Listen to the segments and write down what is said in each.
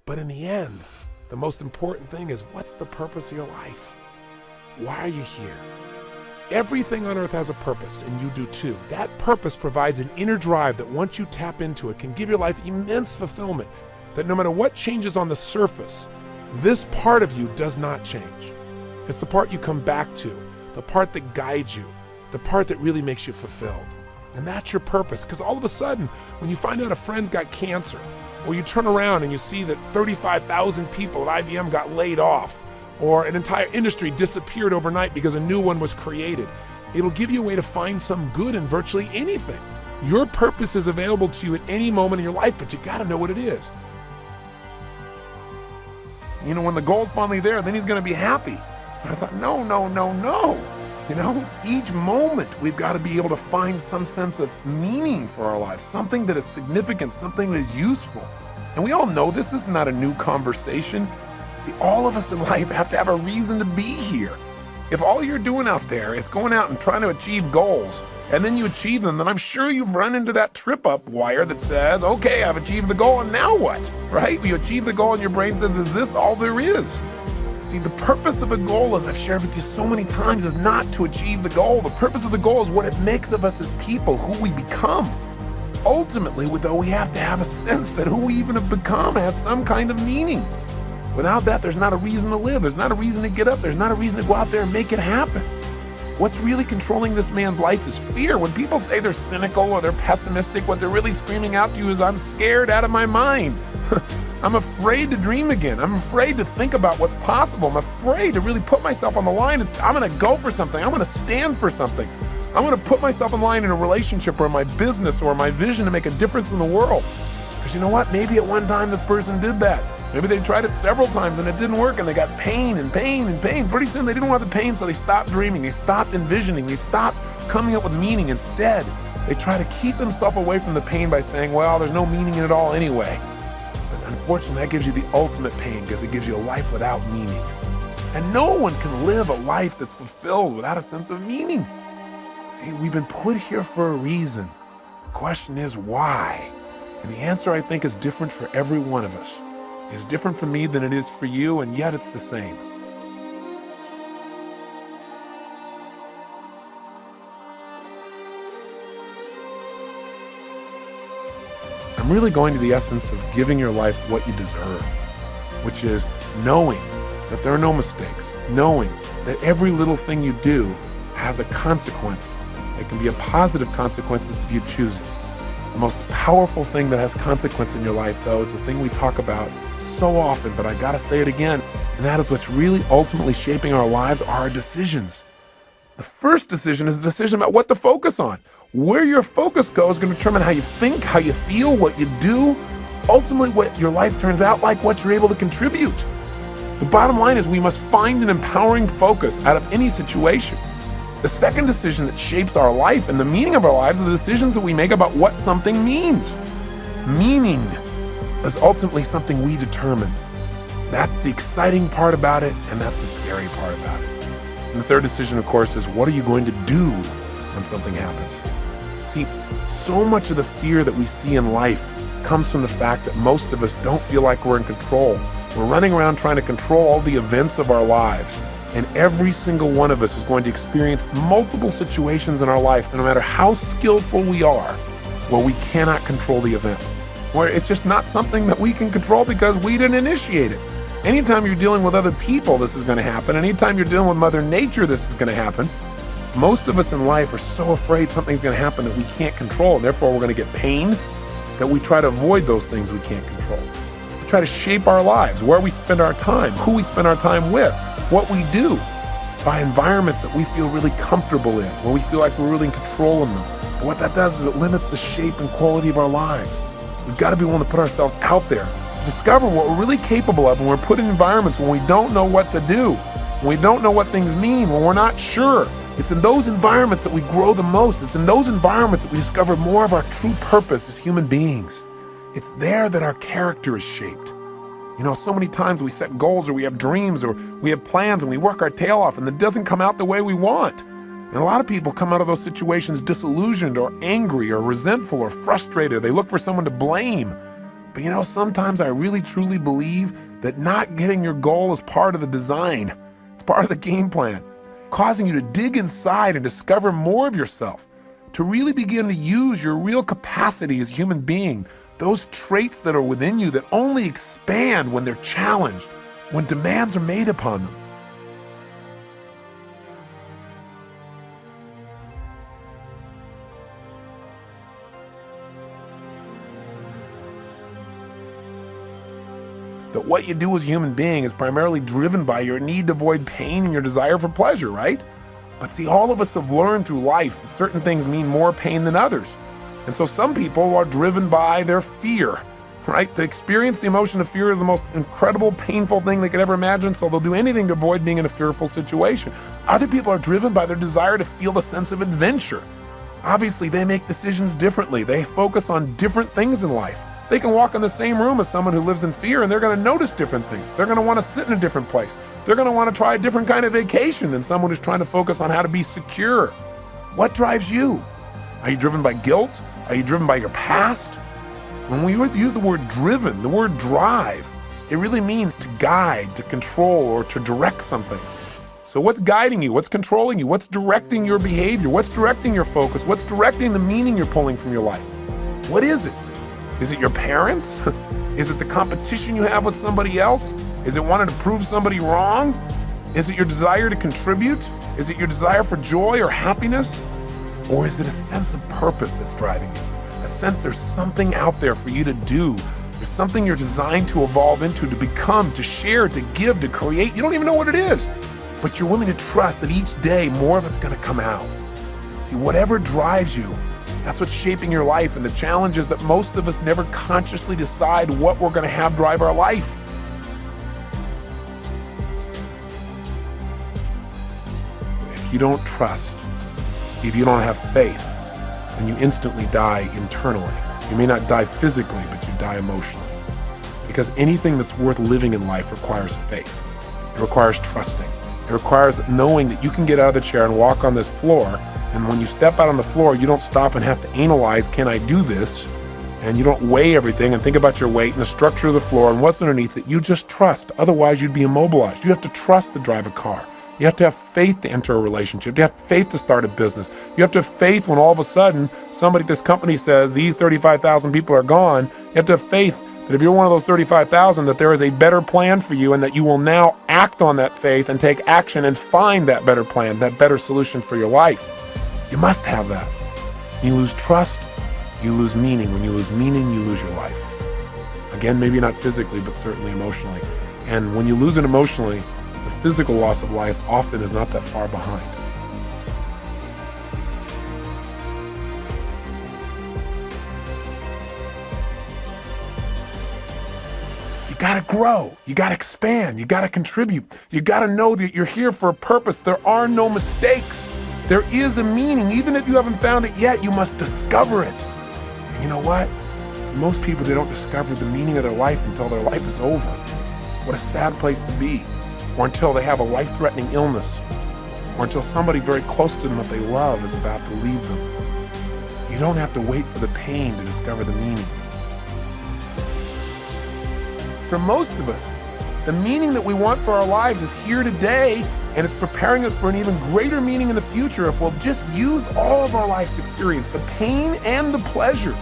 But in the end, the most important thing is, what's the purpose of your life? Why are you here? Everything on earth has a purpose, and you do too. That purpose provides an inner drive that once you tap into it can give your life immense fulfillment, that no matter what changes on the surface, this part of you does not change. It's the part you come back to, the part that guides you, the part that really makes you fulfilled. And that's your purpose, because all of a sudden, when you find out a friend's got cancer, or you turn around and you see that 35,000 people at IBM got laid off, or an entire industry disappeared overnight because a new one was created, it'll give you a way to find some good in virtually anything. Your purpose is available to you at any moment in your life, but you gotta know what it is. You know, when the goal's finally there, then he's gonna be happy. And I thought, no. You know, each moment we've got to be able to find some sense of meaning for our lives, something that is significant, something that is useful. And we all know this is not a new conversation. See, all of us in life have to have a reason to be here. If all you're doing out there is going out and trying to achieve goals, and then you achieve them, then I'm sure you've run into that trip-up wire that says, okay, I've achieved the goal, and now what? Right? You achieve the goal and your brain says, is this all there is? See, the purpose of a goal, as I've shared with you so many times, is not to achieve the goal. The purpose of the goal is what it makes of us as people, who we become. Ultimately, though, we have to have a sense that who we even have become has some kind of meaning. Without that, there's not a reason to live. There's not a reason to get up. There's not a reason to go out there and make it happen. What's really controlling this man's life is fear. When people say they're cynical or they're pessimistic, what they're really screaming out to you is, I'm scared out of my mind. I'm afraid to dream again. I'm afraid to think about what's possible. I'm afraid to really put myself on the line and say, I'm gonna go for something. I'm gonna stand for something. I'm gonna put myself on the line in a relationship or my business or my vision to make a difference in the world. Because you know what? Maybe at one time this person did that. Maybe they tried it several times and it didn't work and they got pain and pain and pain. Pretty soon they didn't want the pain, so they stopped dreaming. They stopped envisioning. They stopped coming up with meaning. Instead, they try to keep themselves away from the pain by saying, well, there's no meaning in it all anyway. But unfortunately, that gives you the ultimate pain because it gives you a life without meaning. And no one can live a life that's fulfilled without a sense of meaning. See, we've been put here for a reason. The question is why? And the answer, I think, is different for every one of us. It's different for me than it is for you, and yet it's the same. I'm really going to the essence of giving your life what you deserve, which is knowing that there are no mistakes, knowing that every little thing you do has a consequence. It can be a positive consequences if you choose it. The most powerful thing that has consequence in your life, though, is the thing we talk about so often, but I gotta say it again, and that is what's really ultimately shaping our lives are our decisions. The first decision is the decision about what to focus on. Where your focus goes is going to determine how you think, how you feel, what you do, ultimately what your life turns out like, what you're able to contribute. The bottom line is we must find an empowering focus out of any situation. The second decision that shapes our life and the meaning of our lives are the decisions that we make about what something means. Meaning is ultimately something we determine. That's the exciting part about it, and that's the scary part about it. And the third decision, of course, is what are you going to do when something happens? See, so much of the fear that we see in life comes from the fact that most of us don't feel like we're in control. We're running around trying to control all the events of our lives. And every single one of us is going to experience multiple situations in our life, no matter how skillful we are, where we cannot control the event, where it's just not something that we can control because we didn't initiate it. Anytime you're dealing with other people, this is going to happen. Anytime you're dealing with Mother Nature, this is going to happen. Most of us in life are so afraid something's going to happen that we can't control, and therefore we're going to get pain, that we try to avoid those things we can't control. We try to shape our lives, where we spend our time, who we spend our time with, what we do, by environments that we feel really comfortable in, where we feel like we're really in control of them. And what that does is it limits the shape and quality of our lives. We've got to be willing to put ourselves out there to discover what we're really capable of when we're put in environments when we don't know what to do, when we don't know what things mean, when we're not sure. It's in those environments that we grow the most. It's in those environments that we discover more of our true purpose as human beings. It's there that our character is shaped. You know, so many times we set goals or we have dreams or we have plans and we work our tail off and it doesn't come out the way we want. And a lot of people come out of those situations disillusioned or angry or resentful or frustrated. They look for someone to blame. But sometimes I really truly believe that not getting your goal is part of the design. It's part of the game plan, causing you to dig inside and discover more of yourself, to really begin to use your real capacity as a human being, those traits that are within you that only expand when they're challenged, when demands are made upon them. That what you do as a human being is primarily driven by your need to avoid pain and your desire for pleasure, right? But see, all of us have learned through life that certain things mean more pain than others. And so some people are driven by their fear, right? To experience the emotion of fear is the most incredible, painful thing they could ever imagine, so they'll do anything to avoid being in a fearful situation. Other people are driven by their desire to feel the sense of adventure. Obviously, they make decisions differently. They focus on different things in life. They can walk in the same room as someone who lives in fear and they're going to notice different things. They're going to want to sit in a different place. They're going to want to try a different kind of vacation than someone who's trying to focus on how to be secure. What drives you? Are you driven by guilt? Are you driven by your past? When we use the word driven, the word drive, it really means to guide, to control, or to direct something. So what's guiding you? What's controlling you? What's directing your behavior? What's directing your focus? What's directing the meaning you're pulling from your life? What is it? Is it your parents? Is it the competition you have with somebody else? Is it wanting to prove somebody wrong? Is it your desire to contribute? Is it your desire for joy or happiness? Or is it a sense of purpose that's driving you? A sense there's something out there for you to do. There's something you're designed to evolve into, to become, to share, to give, to create. You don't even know what it is, but you're willing to trust that each day more of it's going to come out. See, whatever drives you, that's what's shaping your life, and the challenge is that most of us never consciously decide what we're going to have drive our life. If you don't trust, if you don't have faith, then you instantly die internally. You may not die physically, but you die emotionally. Because anything that's worth living in life requires faith. It requires trusting. It requires knowing that you can get out of the chair and walk on this floor. And when you step out on the floor, you don't stop and have to analyze, can I do this? And you don't weigh everything and think about your weight and the structure of the floor and what's underneath it. You just trust. Otherwise, you'd be immobilized. You have to trust to drive a car. You have to have faith to enter a relationship. You have faith to start a business. You have to have faith when all of a sudden somebody at this company says these 35,000 people are gone. You have to have faith that if you're one of those 35,000, that there is a better plan for you and that you will now act on that faith and take action and find that better plan, that better solution for your life. You must have that. You lose trust, you lose meaning. When you lose meaning, you lose your life. Again, maybe not physically, but certainly emotionally. And when you lose it emotionally, the physical loss of life often is not that far behind. You gotta grow, you gotta expand, you gotta contribute. You gotta know that you're here for a purpose. There are no mistakes. There is a meaning. Even if you haven't found it yet, you must discover it. And you know what? For most people, they don't discover the meaning of their life until their life is over. What a sad place to be. Or until they have a life-threatening illness. Or until somebody very close to them that they love is about to leave them. You don't have to wait for the pain to discover the meaning. For most of us, the meaning that we want for our lives is here today, and it's preparing us for an even greater meaning in the future if we'll just use all of our life's experience, the pain and the pleasure,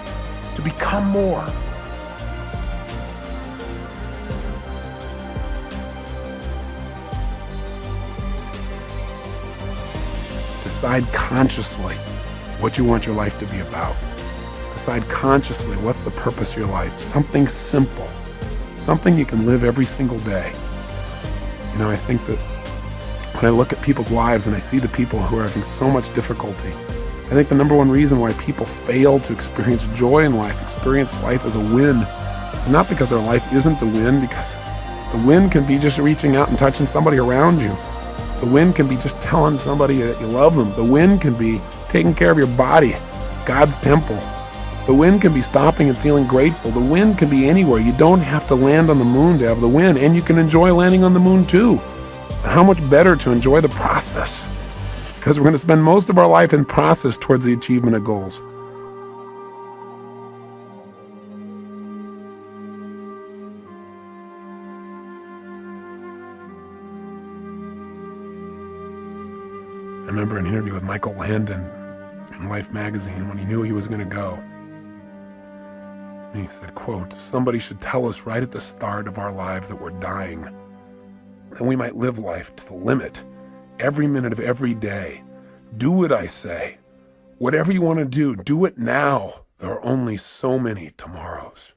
to become more. Decide consciously what you want your life to be about. Decide consciously what's the purpose of your life. Something simple. Something you can live every single day. I think that when I look at people's lives and I see the people who are having so much difficulty, I think the number one reason why people fail to experience joy in life, experience life as a win, is not because their life isn't a win, because the win can be just reaching out and touching somebody around you. The win can be just telling somebody that you love them. The win can be taking care of your body, God's temple. The win can be stopping and feeling grateful. The win can be anywhere. You don't have to land on the moon to have the win, and you can enjoy landing on the moon too. How much better to enjoy the process? Because we're going to spend most of our life in process towards the achievement of goals. I remember an interview with Michael Landon in Life magazine when he knew he was going to go. And he said, quote, "Somebody should tell us right at the start of our lives that we're dying, that we might live life to the limit, every minute of every day. Do what I say. Whatever you want to do it now. There are only so many tomorrows."